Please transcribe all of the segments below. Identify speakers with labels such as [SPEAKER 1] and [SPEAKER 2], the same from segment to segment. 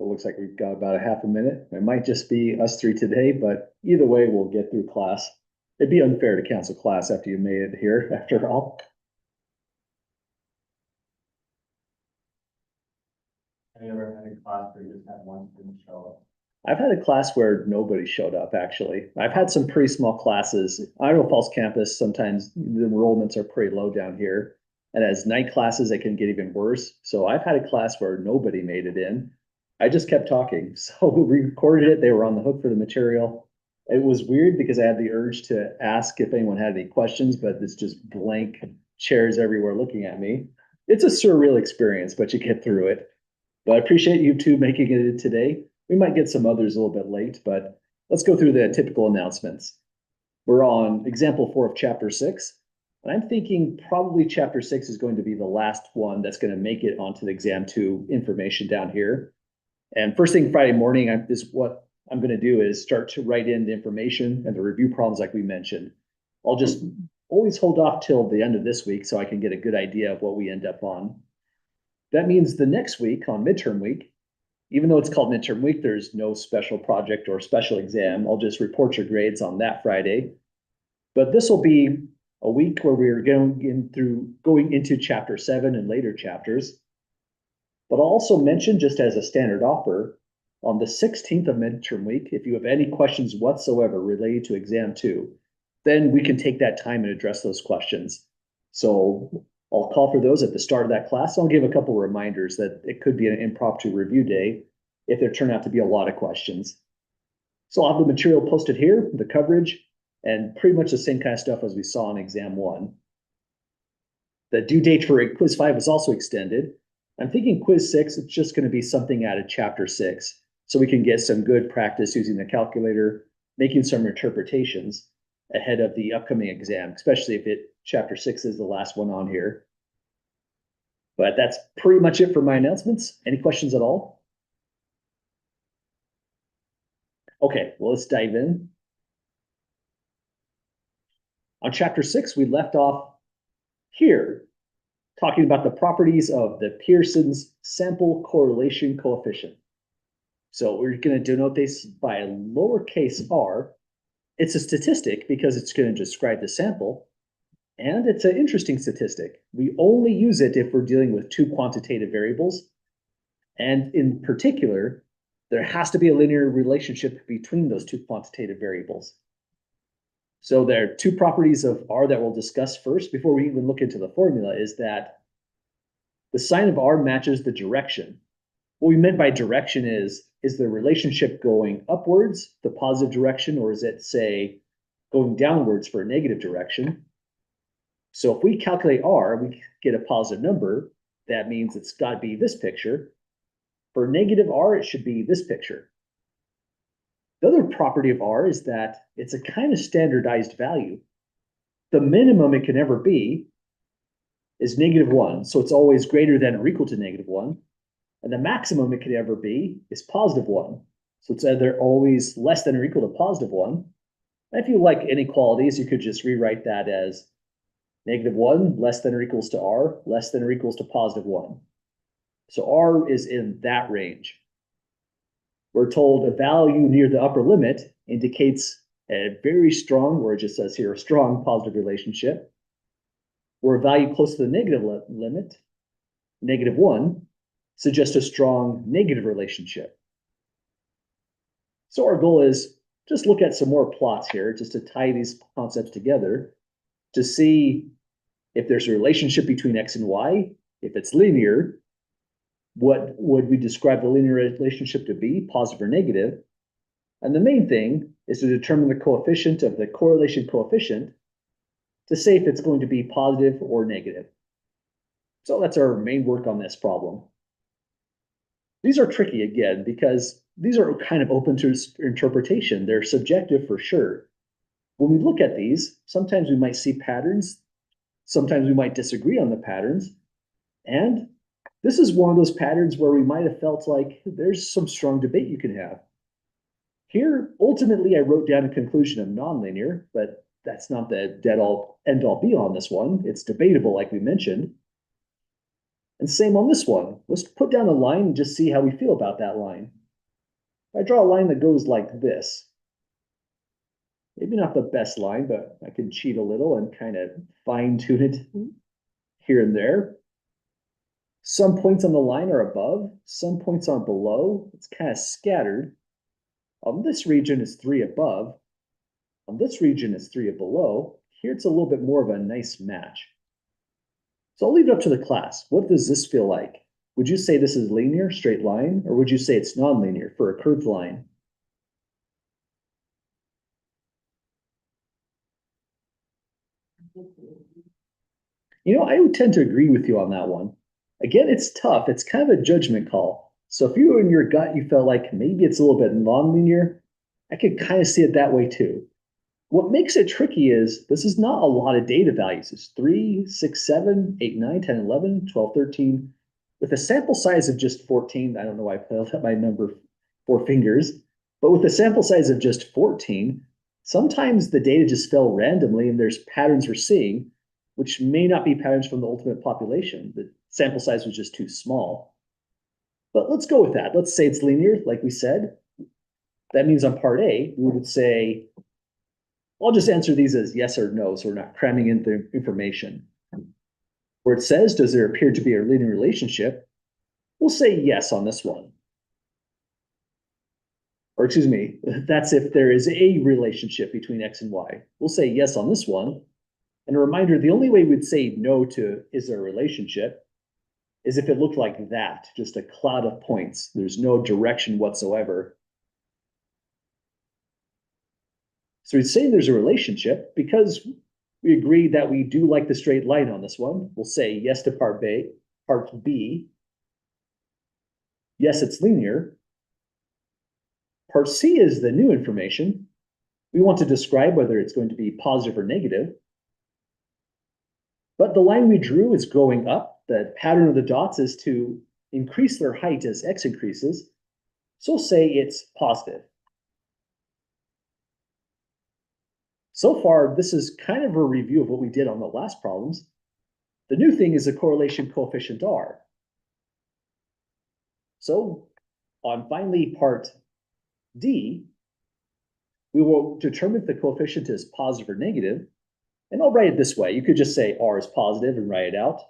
[SPEAKER 1] looks like we've got about a half a minute. It might just be us three today, but either way, we'll get through class. It'd be unfair to cancel class after you made it here, after all.
[SPEAKER 2] Have you ever had a class where you just had one student show up?
[SPEAKER 1] I've had a class where nobody showed up, actually. I've had some pretty small classes. Idaho Falls campus, sometimes the enrollments are pretty low down here. And as night classes, it can get even worse. So I've had a class where nobody made it in. I just kept talking. So we recorded it. They were on the hook for the material. It was weird because I had the urge to ask if anyone had any questions, but it's just blank chairs everywhere looking at me. It's a surreal experience, but you get through it. But I appreciate you two making it in today. We might get some others a little bit late, but let's go through the typical announcements. We're on example 4 of chapter 6. And I'm thinking probably chapter 6 is going to be the last one that's going to make it onto the exam 2 information down here. And first thing Friday morning is what I'm going to do is start to write in the information and the review problems like we mentioned. I'll just always hold off till the end of this week so I can get a good idea of what we end up on. That means the next week on midterm week, even though it's called midterm week, there's no special project or special exam. I'll just report your grades on that Friday. But this will be a week where we're going into chapter 7 and later chapters. But I'll also mention, just as a standard offer, on the 16th of midterm week, if you have any questions whatsoever related to exam 2, then we can take that time and address those questions. So I'll call for those at the start of that class. I'll give a couple reminders that it could be an impromptu review day if there turn out to be a lot of questions. So I'll have the material posted here, the coverage, and pretty much the same kind of stuff as we saw in exam 1. The due date for quiz 5 is also extended. I'm thinking quiz 6, it's just going to be something out of chapter 6. So we can get some good practice using the calculator, making some interpretations ahead of the upcoming exam, especially if chapter 6 is the last one on here. But that's pretty much it for my announcements. Any questions at all? Okay, well, let's dive in. On chapter 6, we left off here talking about the properties of the Pearson's sample correlation coefficient. So we're going to denote this by a lowercase r. It's a statistic because it's going to describe the sample. And it's an interesting statistic. We only use it if we're dealing with 2 quantitative variables. And in particular, there has to be a linear relationship between those 2 quantitative variables. So there are 2 properties of R that we'll discuss first before we even look into the formula is that the sign of R matches the direction. What we meant by direction is the relationship going upwards, the positive direction, or is it, say, going downwards for a negative direction? So if we calculate R, we get a positive number. That means it's got to be this picture. For negative R, it should be this picture. The other property of R is that it's a kind of standardized value. The minimum it can ever be is -1. So it's always greater than or equal to -1. And the maximum it could ever be is +1. So it's either always less than or equal to +1. And if you like inequalities, you could just rewrite that as -1 less than or equals to R less than or equals to +1. So R is in that range. We're told a value near the upper limit indicates a very strong, or it just says here, a strong positive relationship. Where a value close to the negative limit, -1, suggests a strong negative relationship. So our goal is just look at some more plots here, just to tie these concepts together, to see if there's a relationship between X and Y. If it's linear, what would we describe the linear relationship to be, positive or negative? And the main thing is to determine the coefficient of the correlation coefficient to say if it's going to be positive or negative. So that's our main work on this problem. These are tricky again, because these are kind of open to interpretation. They're subjective for sure. When we look at these, sometimes we might see patterns. Sometimes we might disagree on the patterns. And this is one of those patterns where we might have felt like there's some strong debate you can have. Here, ultimately, I wrote down a conclusion of nonlinear, but that's not the end all be all on this one. It's debatable, like we mentioned. And same on this one. Let's put down a line and just see how we feel about that line. If I draw a line that goes like this, maybe not the best line, but I can cheat a little and kind of fine tune it here and there. Some points on the line are above, some points are below. It's kind of scattered. On this region is 3 above. On this region is 3 below. Here it's a little bit more of a nice match. So I'll leave it up to the class. What does this feel like? Would you say this is linear, straight line, or would you say it's nonlinear for a curved line? You know, I would tend to agree with you on that one. Again, it's tough. It's kind of a judgment call. So if you in your gut, you felt like maybe it's a little bit nonlinear, I could kind of see it that way too. What makes it tricky is this is not a lot of data values. It's 3, 6, 7, 8, 9, 10, 11, 12, 13. With a sample size of just 14, I don't know why I put up my number 4 fingers, but with a sample size of just 14, sometimes the data just fell randomly and there's patterns we're seeing, which may not be patterns from the ultimate population. The sample size was just too small. But let's go with that. Let's say it's linear, like we said. That means on part A, we would say, I'll just answer these as yes or no, so we're not cramming in the information. Where it says, does there appear to be a linear relationship? We'll say yes on this one. Or excuse me, that's if there is a relationship between X and Y. We'll say yes on this one. And a reminder, the only way we'd say no to is there a relationship is if it looked like that, just a cloud of points. There's no direction whatsoever. So we'd say there's a relationship because we agreed that we do like the straight line on this one. We'll say yes to part B. Part B, yes, it's linear. Part C is the new information. We want to describe whether it's going to be positive or negative. But the line we drew is going up. The pattern of the dots is to increase their height as X increases. So we'll say it's positive. So far, this is kind of a review of what we did on the last problems. The new thing is the correlation coefficient R. So on finally part D, we will determine if the coefficient is positive or negative. And I'll write it this way. You could just say R is positive and write it out.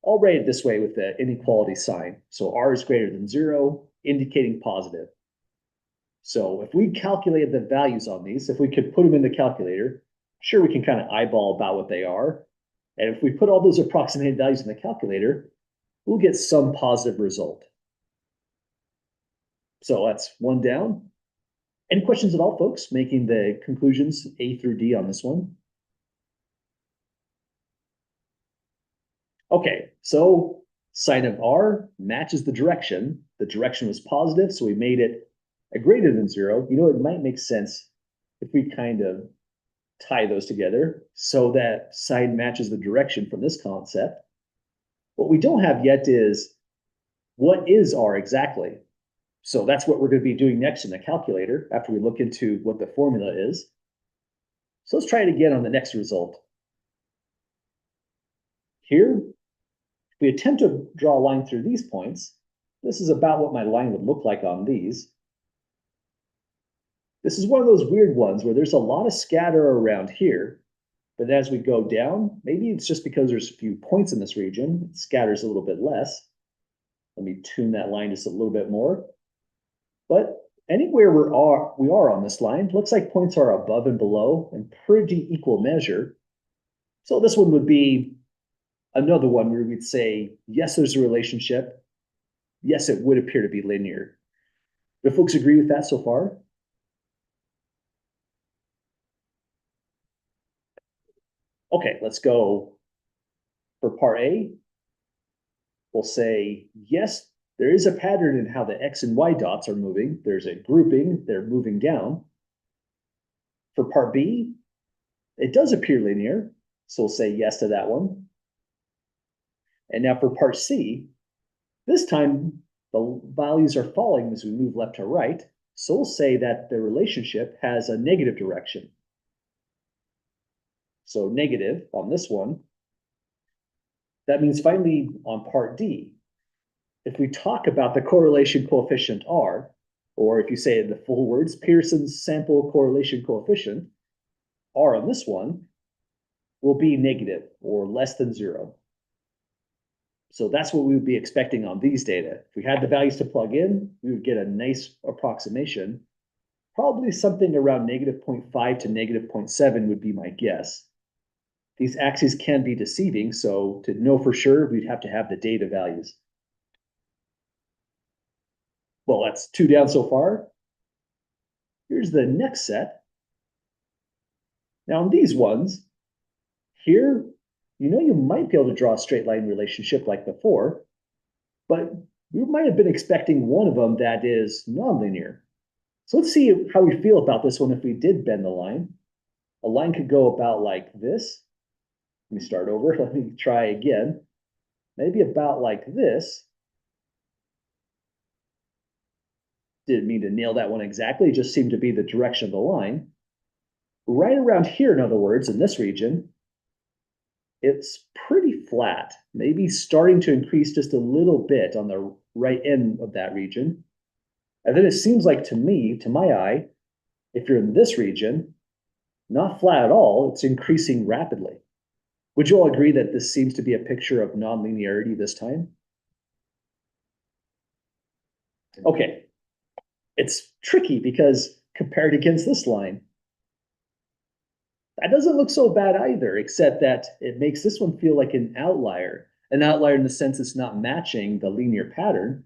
[SPEAKER 1] I'll write it this way with the inequality sign. So R is greater than 0, indicating positive. So if we calculated the values on these, if we could put them in the calculator, sure, we can kind of eyeball about what they are. And if we put all those approximated values in the calculator, we'll get some positive result. So that's one down. Any questions at all, folks, making the conclusions A through D on this one? Okay, so sign of R matches the direction. The direction was positive, so we made it a greater than 0. You know, it might make sense if we kind of tie those together so that sign matches the direction from this concept. What we don't have yet is what is R exactly? So that's what we're going to be doing next in the calculator after we look into what the formula is. So let's try it again on the next result. Here, if we attempt to draw a line through these points, this is about what my line would look like on these. This is one of those weird ones where there's a lot of scatter around here, but as we go down, maybe it's just because there's a few points in this region, it scatters a little bit less. Let me tune that line just a little bit more. But anywhere we are on this line, looks like points are above and below in pretty equal measure. So this one would be another one where we'd say, yes, there's a relationship. Yes, it would appear to be linear. Do folks agree with that so far? Okay, let's go for part A. We'll say, yes, there is a pattern in how the X and Y dots are moving. There's a grouping, they're moving down. For part B, it does appear linear, so we'll say yes to that one. And now for part C, this time the values are falling as we move left to right, so we'll say that the relationship has a negative direction. So negative on this one. That means finally on part D, if we talk about the correlation coefficient R, or if you say it in the full words, Pearson's sample correlation coefficient, R on this one will be negative or less than 0. So that's what we would be expecting on these data. If we had the values to plug in, we would get a nice approximation. Probably something around negative 0.5 to negative 0.7 would be my guess. These axes can be deceiving, so to know for sure, we'd have to have the data values. Well, that's 2 down so far. Here's the next set. Now on these ones, here, you might be able to draw a straight line relationship like before, but we might have been expecting one of them that is nonlinear. So let's see how we feel about this one if we did bend the line. A line could go about like this. Let me start over. Let me try again. Maybe about like this. Didn't mean to nail that one exactly. It just seemed to be the direction of the line. Right around here, in other words, in this region, it's pretty flat, maybe starting to increase just a little bit on the right end of that region. And then it seems like to me, to my eye, if you're in this region, not flat at all, it's increasing rapidly. Would you all agree that this seems to be a picture of nonlinearity this time? Okay, it's tricky because compared against this line, that doesn't look so bad either, except that it makes this one feel like an outlier in the sense it's not matching the linear pattern.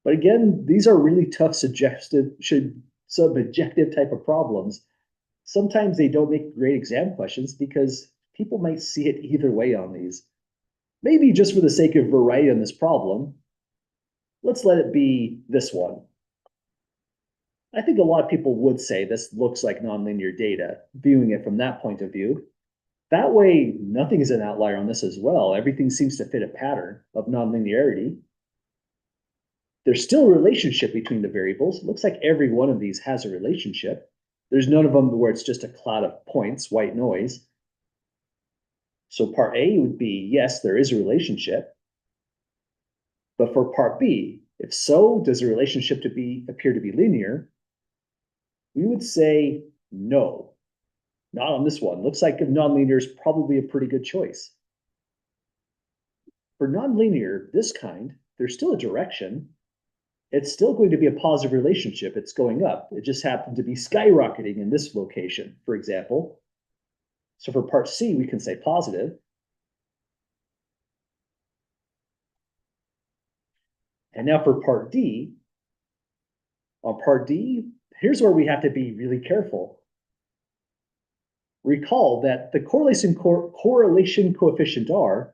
[SPEAKER 1] But again, these are really tough subjective type of problems. Sometimes they don't make great exam questions because people might see it either way on these. Maybe just for the sake of variety on this problem, let's let it be this one. I think a lot of people would say this looks like nonlinear data, viewing it from that point of view. That way, nothing is an outlier on this as well. Everything seems to fit a pattern of nonlinearity. There's still a relationship between the variables. It looks like every one of these has a relationship. There's none of them where it's just a cloud of points, white noise. So part A would be, yes, there is a relationship. But for part B, if so, does the relationship appear to be linear? We would say no, not on this one. Looks like nonlinear is probably a pretty good choice. For nonlinear, this kind, there's still a direction. It's still going to be a positive relationship. It's going up. It just happened to be skyrocketing in this location, for example. So for part C, we can say positive. And now for part D, on part D, here's where we have to be really careful. Recall that the correlation coefficient R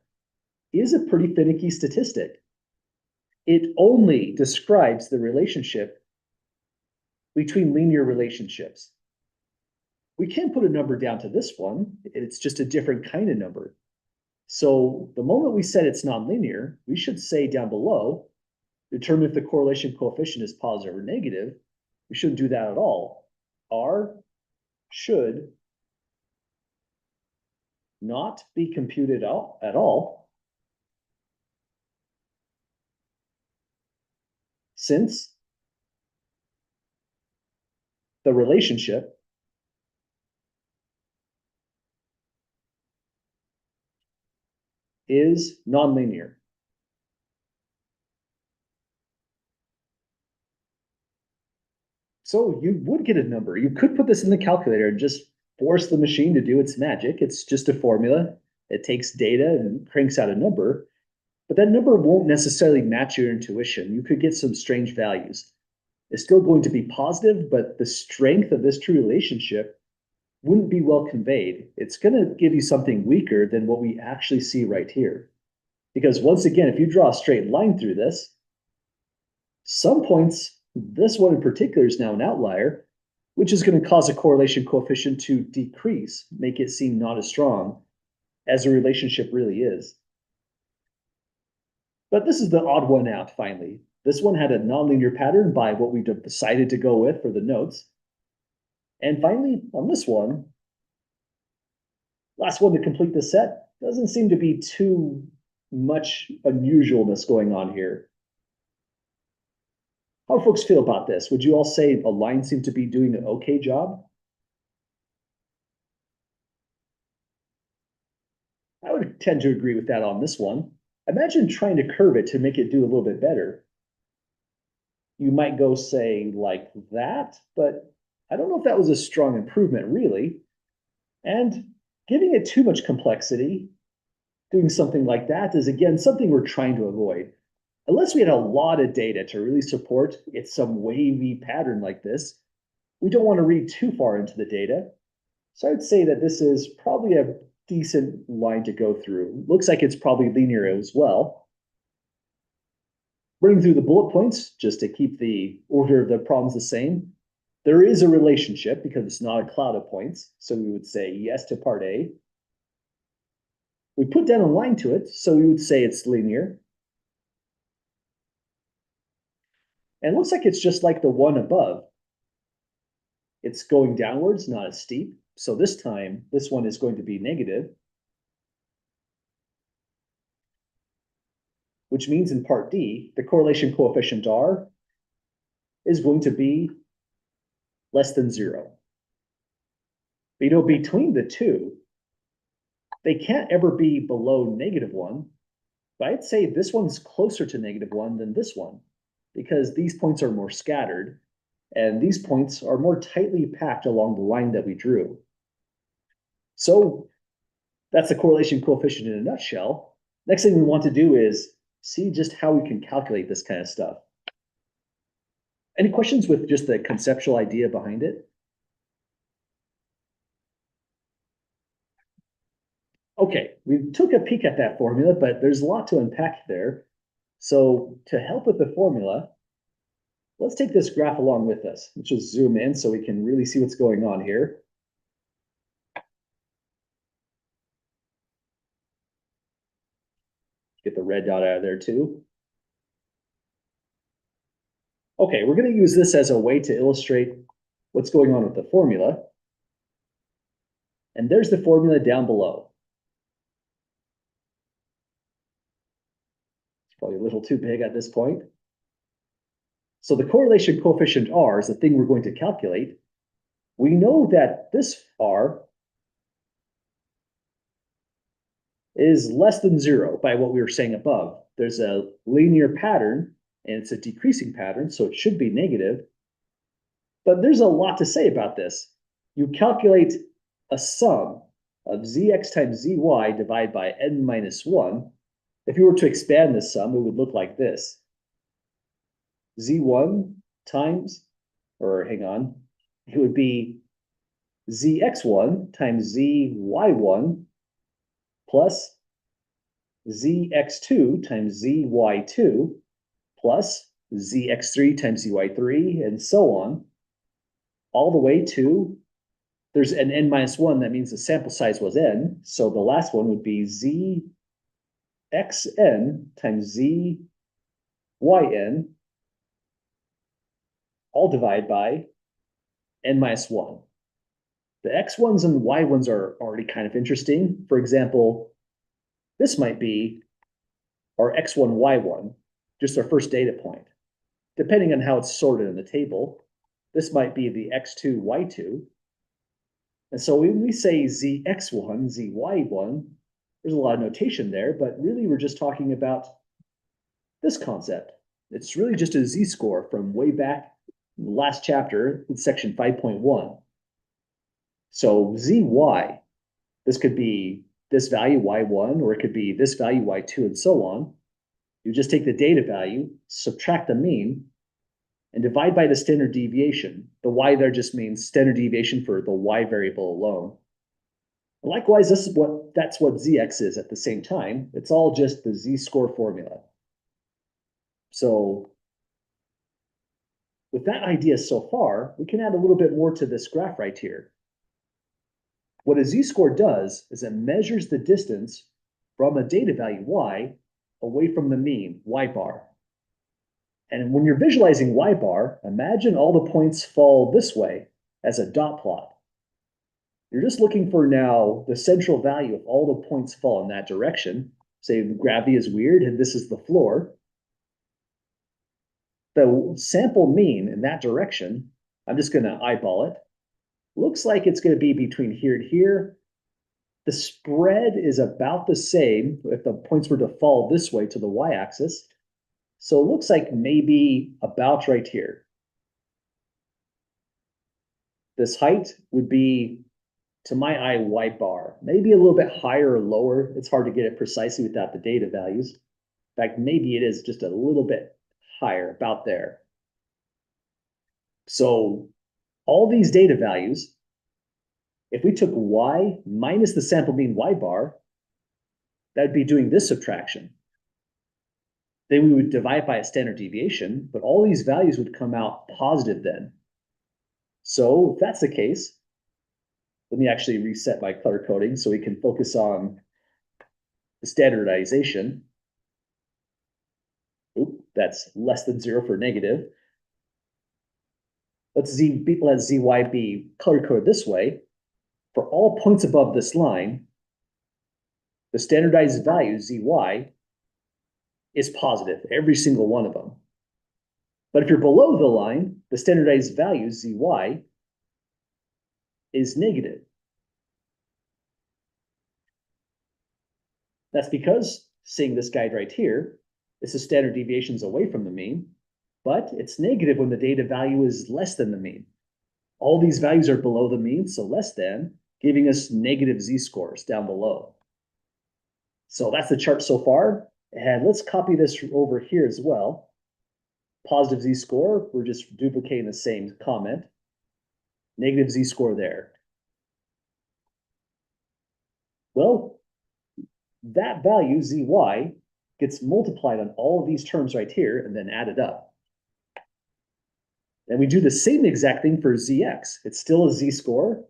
[SPEAKER 1] is a pretty finicky statistic. It only describes the relationship between linear relationships. We can't put a number down to this one. It's just a different kind of number. So the moment we said it's nonlinear, we should say down below, determine if the correlation coefficient is positive or negative. We shouldn't do that at all. R should not be computed out at all, since the relationship is nonlinear. So you would get a number. You could put this in the calculator and just force the machine to do its magic. It's just a formula. It takes data and cranks out a number, but that number won't necessarily match your intuition. You could get some strange values. It's still going to be positive, but the strength of this true relationship wouldn't be well conveyed. It's going to give you something weaker than what we actually see right here. Because once again, if you draw a straight line through this, some points, this one in particular is now an outlier, which is going to cause a correlation coefficient to decrease, make it seem not as strong as a relationship really is. But this is the odd one out, finally. This one had a nonlinear pattern by what we decided to go with for the notes. And finally, on this one, last one to complete the set, doesn't seem to be too much unusualness going on here. How do folks feel about this? Would you all say a line seemed to be doing an okay job? I would tend to agree with that on this one. Imagine trying to curve it to make it do a little bit better. You might go say like that, but I don't know if that was a strong improvement, really. And giving it too much complexity, doing something like that is, again, something we're trying to avoid. Unless we had a lot of data to really support it's some wavy pattern like this, we don't want to read too far into the data. So I'd say that this is probably a decent line to go through. Looks like it's probably linear as well. Running through the bullet points, just to keep the order of the problems the same. There is a relationship because it's not a cloud of points. So we would say yes to part A. We put down a line to it, so we would say it's linear. And it looks like it's just like the one above. It's going downwards, not as steep. So this time, this one is going to be negative, which means in part D, the correlation coefficient R is going to be less than 0. But between the two, they can't ever be below -1. But I'd say this one's closer to -1 than this one, because these points are more scattered, and these points are more tightly packed along the line that we drew. So that's the correlation coefficient in a nutshell. Next thing we want to do is see just how we can calculate this kind of stuff. Any questions with just the conceptual idea behind it? Okay, we took a peek at that formula, but there's a lot to unpack there. So to help with the formula, let's take this graph along with us. Let's just zoom in so we can really see what's going on here. Get the red dot out of there too. Okay, we're going to use this as a way to illustrate what's going on with the formula. And there's the formula down below. It's probably a little too big at this point. So the correlation coefficient R is the thing we're going to calculate. We know that this R is less than 0 by what we were saying above. There's a linear pattern, and it's a decreasing pattern, so it should be negative. But there's a lot to say about this. You calculate a sum of zx times zy divided by n minus 1. If you were to expand this sum, it would look like this. Z1 times, or hang on, it would be zx1 times zy1 plus zx2 times zy2 plus zx3 times zy3, and so on, all the way to, there's an n minus 1, that means the sample size was n, so the last one would be zxn times zyn, all divided by n minus 1. The x1s and y1s are already kind of interesting. For example, this might be our x1, y1, just our first data point. Depending on how it's sorted in the table, this might be the x2, y2. And so when we say zx1, zy1, there's a lot of notation there, but really we're just talking about this concept. It's really just a z-score from way back in the last chapter in section 5.1. So zy, this could be this value y1, or it could be this value y2, and so on. You just take the data value, subtract the mean, and divide by the standard deviation. The y there just means standard deviation for the y variable alone. Likewise, that's what zx is at the same time. It's all just the z-score formula. So with that idea so far, we can add a little bit more to this graph right here. What a z-score does is it measures the distance from a data value y away from the mean, y bar. And when you're visualizing y bar, imagine all the points fall this way as a dot plot. You're just looking for now the central value of all the points fall in that direction. say gravity is weird and this is the floor. The sample mean in that direction, I'm just gonna eyeball it. Looks like it's gonna be between here and here. The spread is about the same if the points were to fall this way to the y-axis. So it looks like maybe about right here. This height would be, to my eye, y bar. Maybe a little bit higher or lower. It's hard to get it precisely without the data values. In fact, maybe it is just a little bit higher, about there. So all these data values, if we took y minus the sample mean y bar, that'd be doing this subtraction. Then we would divide by a standard deviation, but all these values would come out positive then. So if that's the case, let me actually reset my color coding so we can focus on the standardization. Oop, that's less than 0 for negative. Let zy be color coded this way. For all points above this line, the standardized value zy is positive, every single one of them. But if you're below the line, the standardized value zy is negative. That's because, seeing this guide right here, this is standard deviations away from the mean, but it's negative when the data value is less than the mean. All these values are below the mean, so less than, giving us negative z-scores down below. So that's the chart so far, and let's copy this over here as well. Positive z-score, we're just duplicating the same comment. Negative z-score there. Well, that value, zy, gets multiplied on all of these terms right here and then added up. And we do the same exact thing for zx. It's still a z-score.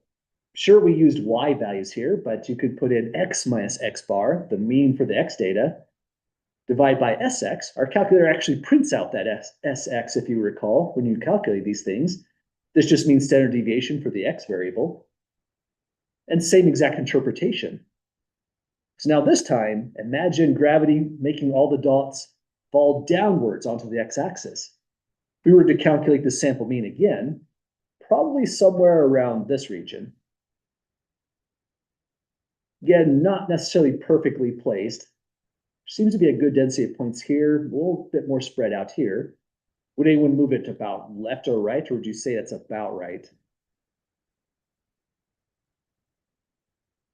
[SPEAKER 1] Sure, we used y values here, but you could put in x minus x bar, the mean for the x data, divide by sx. Our calculator actually prints out that sx, if you recall, when you calculate these things. This just means standard deviation for the x variable. And same exact interpretation. So now this time, imagine gravity making all the dots fall downwards onto the x-axis. If we were to calculate the sample mean again, probably somewhere around this region. Again, not necessarily perfectly placed. Seems to be a good density of points here, a little bit more spread out here. Would anyone move it about left or right, or would you say that's about right?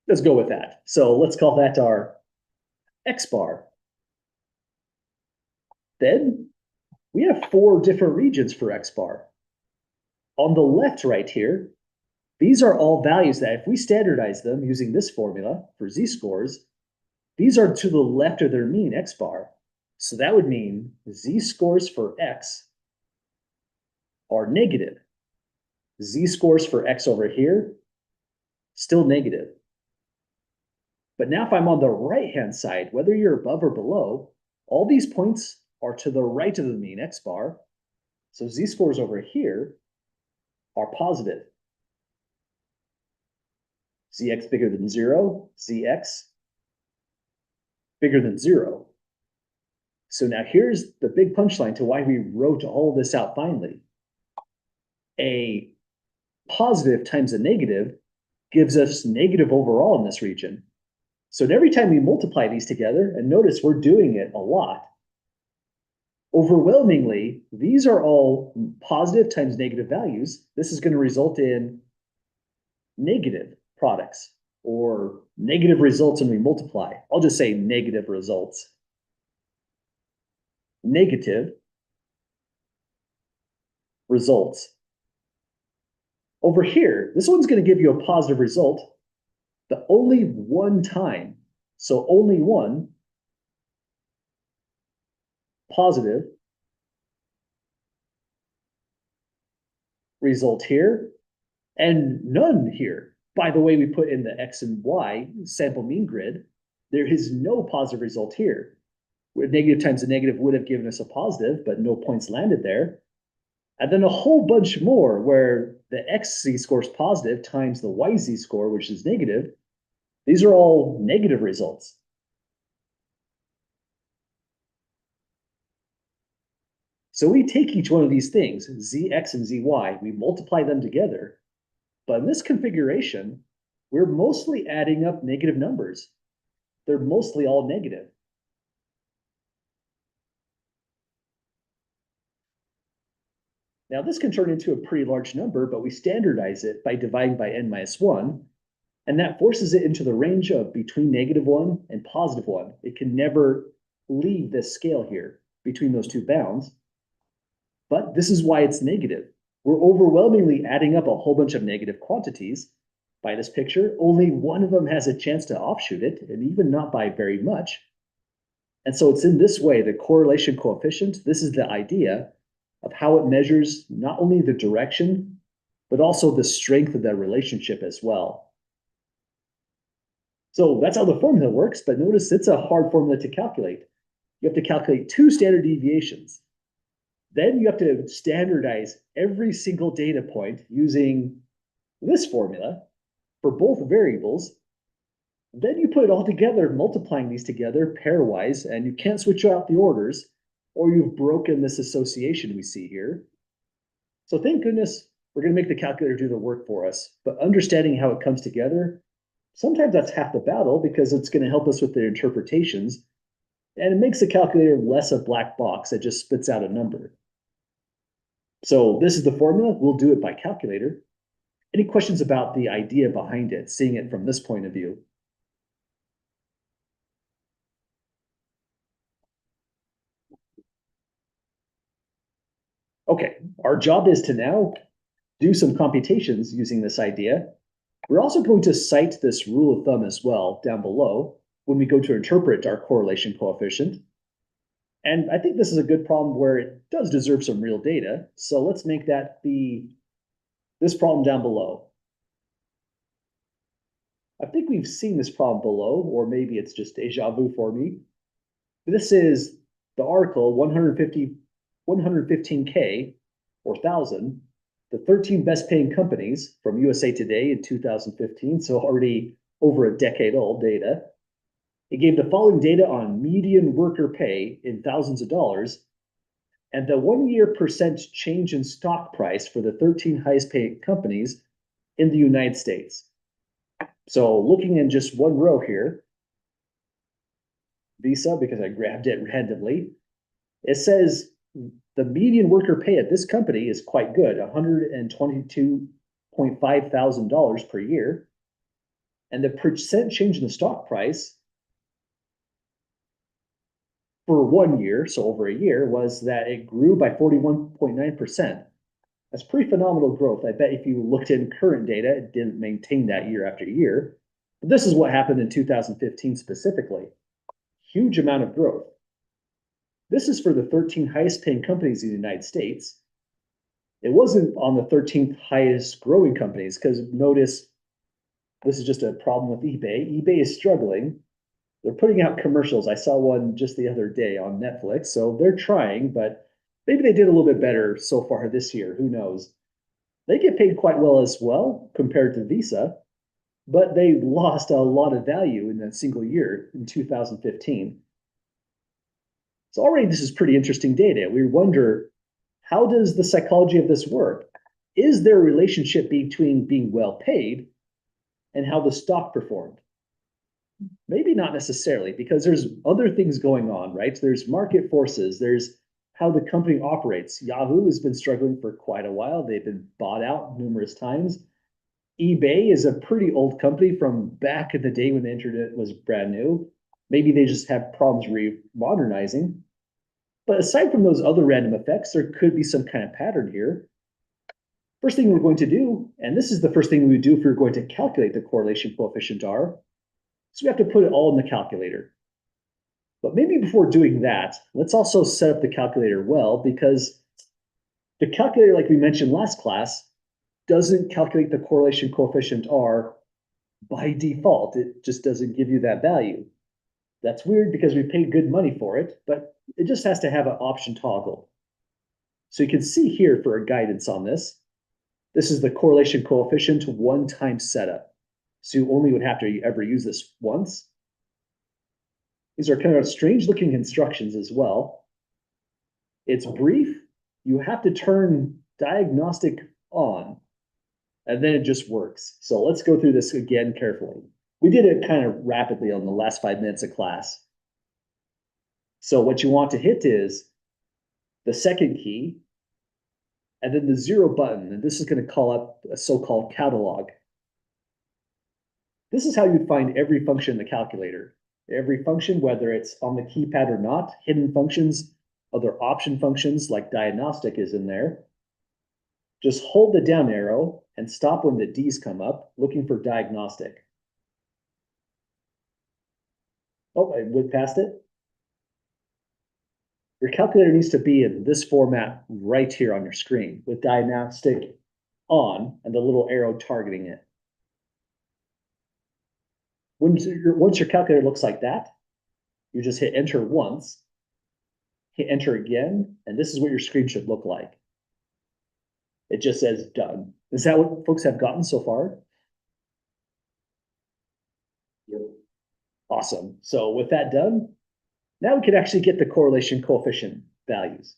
[SPEAKER 1] Let's go with that. So let's call that our x bar. Then we have 4 different regions for x bar. On the left right here, these are all values that if we standardize them using this formula for z-scores, these are to the left of their mean x bar. So that would mean z-scores for x are negative. Z-scores for x over here, still negative. But now if I'm on the right-hand side, whether you're above or below, all these points are to the right of the mean x bar. So z-scores over here are positive. Zx bigger than 0, Zx bigger than 0. So now here's the big punchline to why we wrote all this out finally. A positive times a negative gives us negative overall in this region. So every time we multiply these together, and notice we're doing it a lot, overwhelmingly, these are all positive times negative values. This is going to result in negative products or negative results when we multiply. I'll just say negative results. Negative results. Over here, this one's going to give you a positive result, but only one time. So only one positive result here and none here. By the way, we put in the x and y sample mean grid. There is no positive result here. Where negative times a negative would have given us a positive, but no points landed there. And then a whole bunch more where the x z-score is positive times the y z-score, which is negative. These are all negative results. So we take each one of these things, Zx and Zy, we multiply them together. But in this configuration, we're mostly adding up negative numbers. They're mostly all negative. Now this can turn into a pretty large number, but we standardize it by dividing by n-1, and that forces it into the range of between -1 and +1. It can never leave this scale here between those two bounds. But this is why it's negative. We're overwhelmingly adding up a whole bunch of negative quantities. By this picture, only one of them has a chance to offshoot it, and even not by very much. And so it's in this way, the correlation coefficient, this is the idea of how it measures not only the direction, but also the strength of that relationship as well. So that's how the formula works, but notice it's a hard formula to calculate. You have to calculate 2 standard deviations. Then you have to standardize every single data point using this formula for both variables. Then you put it all together, multiplying these together pairwise, and you can't switch out the orders, or you've broken this association we see here. So thank goodness we're going to make the calculator do the work for us, but understanding how it comes together, sometimes that's half the battle because it's going to help us with the interpretations, and it makes the calculator less a black box that just spits out a number. So this is the formula. We'll do it by calculator. Any questions about the idea behind it, seeing it from this point of view? Okay, our job is to now do some computations using this idea. We're also going to cite this rule of thumb as well down below when we go to interpret our correlation coefficient. And I think this is a good problem where it does deserve some real data. So let's make that be this problem down below. I think we've seen this problem below, or maybe it's just deja vu for me. This is the article 115K or 1,000, the 13 best paying companies from USA Today in 2015, so already over a decade old data. It gave the following data on median worker pay in thousands of dollars and the 1-year percent change in stock price for the 13 highest paying companies in the United States. So looking in just one row here, Visa, because I grabbed it randomly, it says the median worker pay at this company is quite good, $122.5 thousand per year. And the percent change in the stock price for 1 year, so over a year, was that it grew by 41.9%. That's pretty phenomenal growth. I bet if you looked in current data, it didn't maintain that year after year. But this is what happened in 2015 specifically. Huge amount of growth. This is for the 13 highest paying companies in the United States. It wasn't on the 13th highest growing companies, because notice this is just a problem with eBay. eBay is struggling. They're putting out commercials. I saw one just the other day on Netflix, so they're trying, but maybe they did a little bit better so far this year. Who knows? They get paid quite well as well compared to Visa, but they lost a lot of value in that single year in 2015. So already this is pretty interesting data. We wonder, how does the psychology of this work? Is there a relationship between being well paid and how the stock performed? Maybe not necessarily, because there's other things going on, right? There's market forces, there's how the company operates. Yahoo has been struggling for quite a while. They've been bought out numerous times. eBay is a pretty old company from back in the day when the internet was brand new. Maybe they just have problems modernizing. But aside from those other random effects, there could be some kind of pattern here. First thing we're going to do, and this is the first thing we would do if we were going to calculate the correlation coefficient R, so we have to put it all in the calculator. But maybe before doing that, let's also set up the calculator well, because the calculator, like we mentioned last class, doesn't calculate the correlation coefficient R by default. It just doesn't give you that value. That's weird because we paid good money for it, but it just has to have an option toggle. So you can see here for a guidance on this, this is the correlation coefficient one-time setup. So you only would have to ever use this once. These are kind of strange looking instructions as well. It's brief, you have to turn diagnostic on, and then it just works. So let's go through this again carefully. We did it kind of rapidly on the last 5 minutes of class. So what you want to hit is the second key, and then the 0 button, and this is going to call up a so-called catalog. This is how you'd find every function in the calculator. Every function, whether it's on the keypad or not, hidden functions, other option functions like diagnostic is in there. Just hold the down arrow and stop when the D's come up, looking for diagnostic. Oh, I went past it. Your calculator needs to be in this format right here on your screen with diagnostic on and the little arrow targeting it. Once your calculator looks like that, you just hit enter once, hit enter again, and this is what your screen should look like. It just says done. Is that what folks have gotten so far?
[SPEAKER 2] Yep.
[SPEAKER 1] Awesome. So with that done, now we can actually get the correlation coefficient values.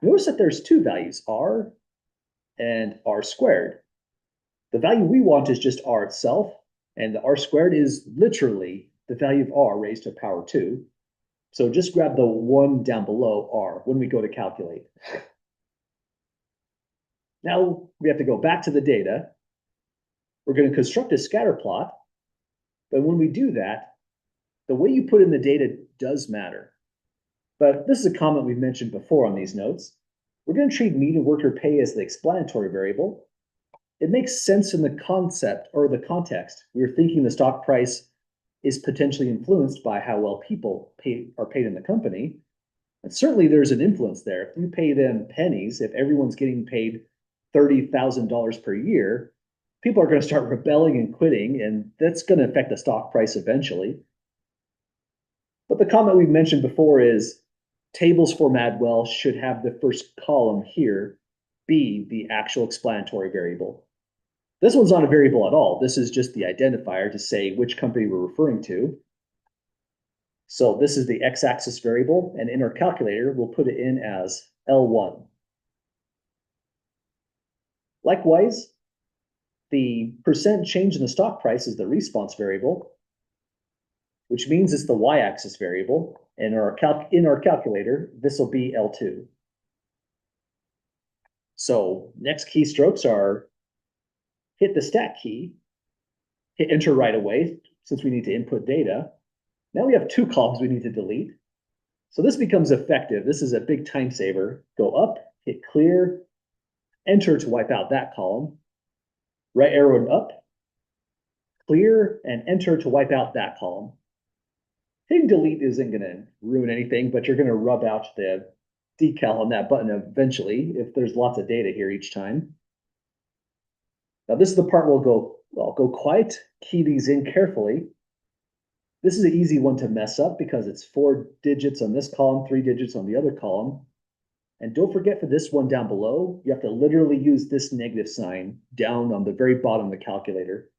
[SPEAKER 1] Notice that there's two values, r and r squared. The value we want is just r itself, and the r squared is literally the value of r raised to the power 2. So just grab the 1 down below r when we go to calculate. Now we have to go back to the data. We're going to construct a scatter plot, but when we do that, the way you put in the data does matter. But this is a comment we've mentioned before on these notes. We're going to treat median worker pay as the explanatory variable. It makes sense in the concept or the context. We were thinking the stock price is potentially influenced by how well people are paid in the company. And certainly there's an influence there. If you pay them pennies, if everyone's getting paid $30,000 per year, people are going to start rebelling and quitting, and that's going to affect the stock price eventually. But the comment we mentioned before is tables format well should have the first column here be the actual explanatory variable. This one's not a variable at all. This is just the identifier to say which company we're referring to. So this is the x-axis variable, and in our calculator, we'll put it in as L1. Likewise, the percent change in the stock price is the response variable, which means it's the y-axis variable. And in our calculator, this will be L2. So next keystrokes are hit the stat key, hit enter right away, since we need to input data. Now we have 2 columns we need to delete. So this becomes effective. This is a big time saver. Go up, hit clear, enter to wipe out that column, right arrow and up, clear, and enter to wipe out that column. Hitting delete isn't going to ruin anything, but you're going to rub out the decal on that button eventually if there's lots of data here each time. Now this is the part I'll go quiet, key these in carefully. This is an easy one to mess up because it's 4 digits on this column, 3 digits on the other column. And don't forget for this one down below, you have to literally use this negative sign down on the very bottom of the calculator.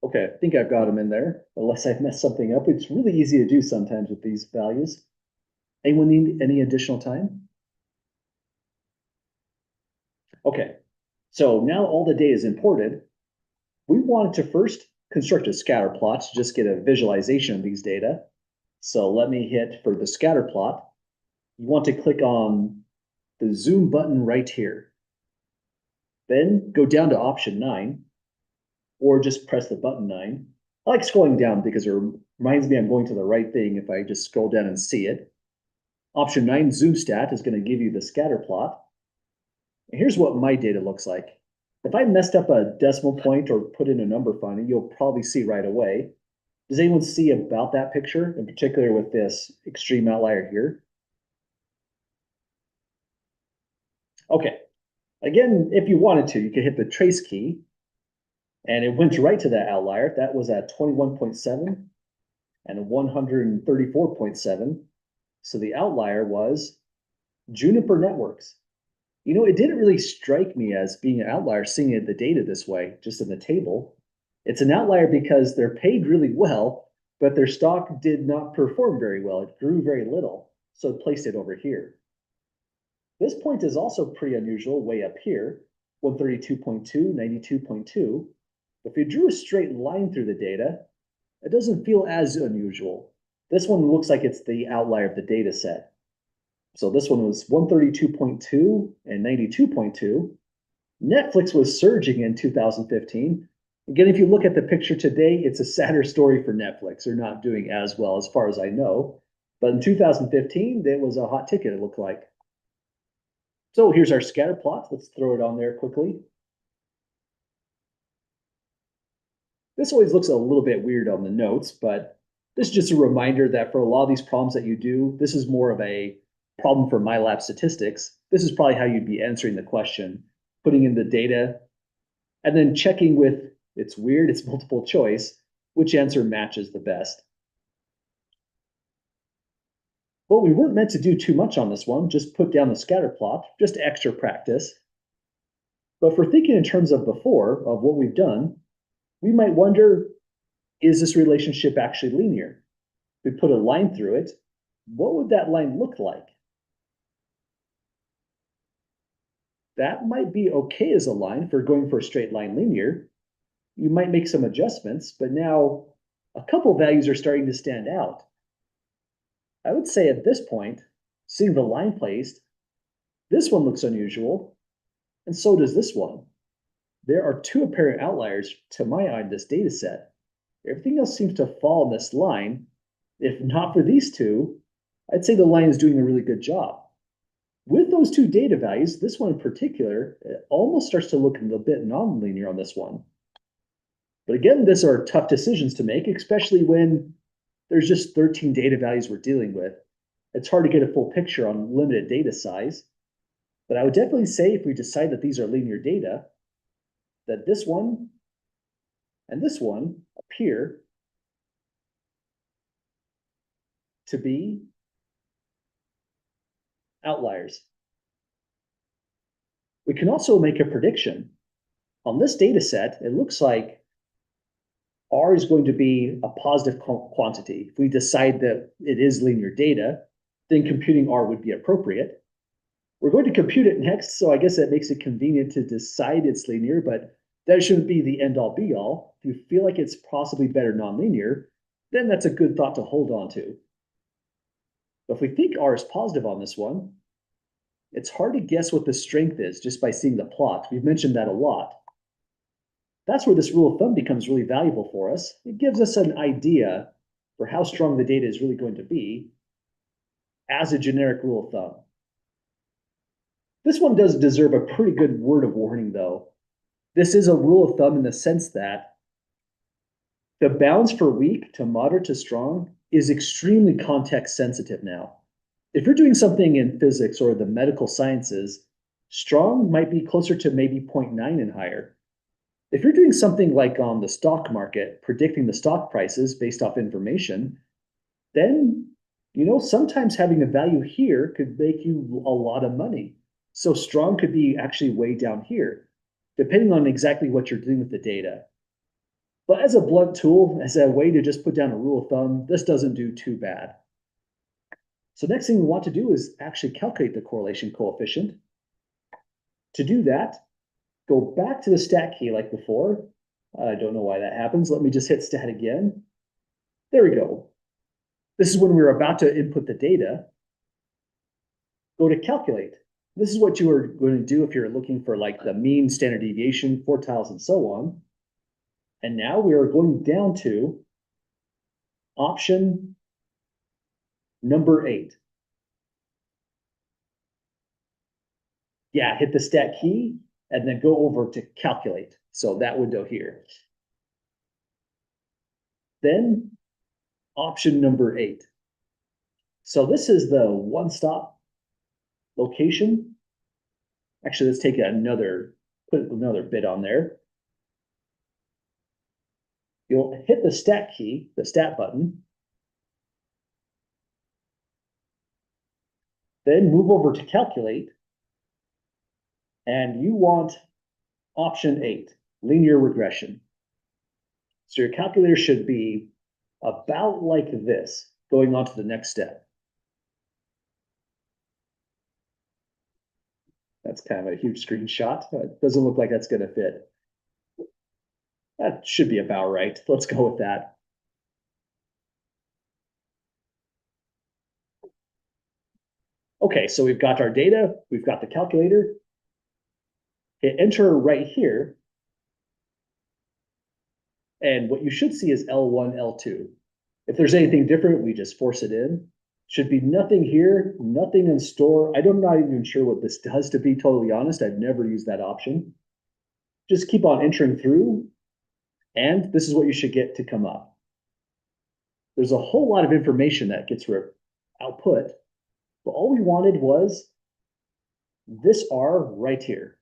[SPEAKER 1] Okay, I think I've got them in there, unless I've messed something up. It's really easy to do sometimes with these values. Anyone need any additional time? Okay, so now all the data is imported. We wanted to first construct a scatter plot to just get a visualization of these data. So let me hit for the scatter plot. You want to click on the zoom button right here. Then go down to option 9, or just press the button 9. I like scrolling down because it reminds me I'm going to the right thing if I just scroll down and see it. Option 9, zoom stat, is going to give you the scatter plot. And here's what my data looks like. If I messed up a decimal point or put in a number funny, you'll probably see right away. Does anyone see about that picture, in particular with this extreme outlier here? Okay, again, if you wanted to, you could hit the trace key, and it went right to that outlier. That was at 21.7 and 134.7. So the outlier was Juniper Networks. You know, it didn't really strike me as being an outlier seeing the data this way, just in the table. It's an outlier because they're paid really well, but their stock did not perform very well. It grew very little, so it placed it over here. This point is also pretty unusual way up here, 132.2, 92.2. If you drew a straight line through the data, it doesn't feel as unusual. This one looks like it's the outlier of the data set. So this one was 132.2 and 92.2. Netflix was surging in 2015. Again, if you look at the picture today, it's a sadder story for Netflix. They're not doing as well as far as I know. But in 2015, it was a hot ticket, it looked like. So here's our scatter plot. Let's throw it on there quickly. This always looks a little bit weird on the notes, but this is just a reminder that for a lot of these problems that you do, this is more of a problem for MyLab statistics. This is probably how you'd be answering the question, putting in the data, and then checking with, it's weird, it's multiple choice, which answer matches the best. Well, we weren't meant to do too much on this one, just put down the scatter plot, just extra practice. But for thinking in terms of before, of what we've done, we might wonder, is this relationship actually linear? We put a line through it, what would that line look like? That might be okay as a line for going for a straight line linear. You might make some adjustments, but now a couple values are starting to stand out. I would say at this point, seeing the line placed, this one looks unusual, and so does this one. There are two apparent outliers to my eye in this data set. Everything else seems to fall in this line. If not for these two, I'd say the line is doing a really good job. With those two data values, this one in particular, it almost starts to look a little bit nonlinear on this one. But again, these are tough decisions to make, especially when there's just 13 data values we're dealing with. It's hard to get a full picture on limited data size. But I would definitely say if we decide that these are linear data, that this one and this one appear to be outliers. We can also make a prediction. On this data set, it looks like R is going to be a positive quantity. If we decide that it is linear data, then computing R would be appropriate. We're going to compute it next, so I guess that makes it convenient to decide it's linear, but that shouldn't be the end all be all. If you feel like it's possibly better nonlinear, then that's a good thought to hold on to. But if we think R is positive on this one, it's hard to guess what the strength is just by seeing the plot. We've mentioned that a lot. That's where this rule of thumb becomes really valuable for us. It gives us an idea for how strong the data is really going to be as a generic rule of thumb. This one does deserve a pretty good word of warning, though. This is a rule of thumb in the sense that the bounds for weak to moderate to strong is extremely context sensitive now. If you're doing something in physics or the medical sciences, strong might be closer to maybe 0.9 and higher. If you're doing something like on the stock market, predicting the stock prices based off information, then, sometimes having a value here could make you a lot of money. So strong could be actually way down here, depending on exactly what you're doing with the data. But as a blunt tool, as a way to just put down a rule of thumb, this doesn't do too bad. So next thing we want to do is actually calculate the correlation coefficient. To do that, go back to the stat key like before. I don't know why that happens. Let me just hit stat again. There we go. This is when we were about to input the data. Go to calculate. This is what you are going to do if you're looking for like the mean, standard deviation, quartiles, and so on. And now we are going down to option number 8. Yeah, hit the stat key and then go over to calculate. So that window here. Then option number 8. So this is the one-stop location. Actually, let's take put another bit on there. You'll hit the stat key, the stat button. Then move over to calculate. And you want option 8, linear regression. So your calculator should be about like this, going on to the next step. That's kind of a huge screenshot. It doesn't look like that's going to fit. That should be about right. Let's go with that. Okay, so we've got our data, we've got the calculator. Hit enter right here. And what you should see is L1, L2. If there's anything different, we just force it in. Should be nothing here, nothing in store. I'm not even sure what this does, to be totally honest. I've never used that option. Just keep on entering through, and this is what you should get to come up. There's a whole lot of information that gets output, but all we wanted was this R right here.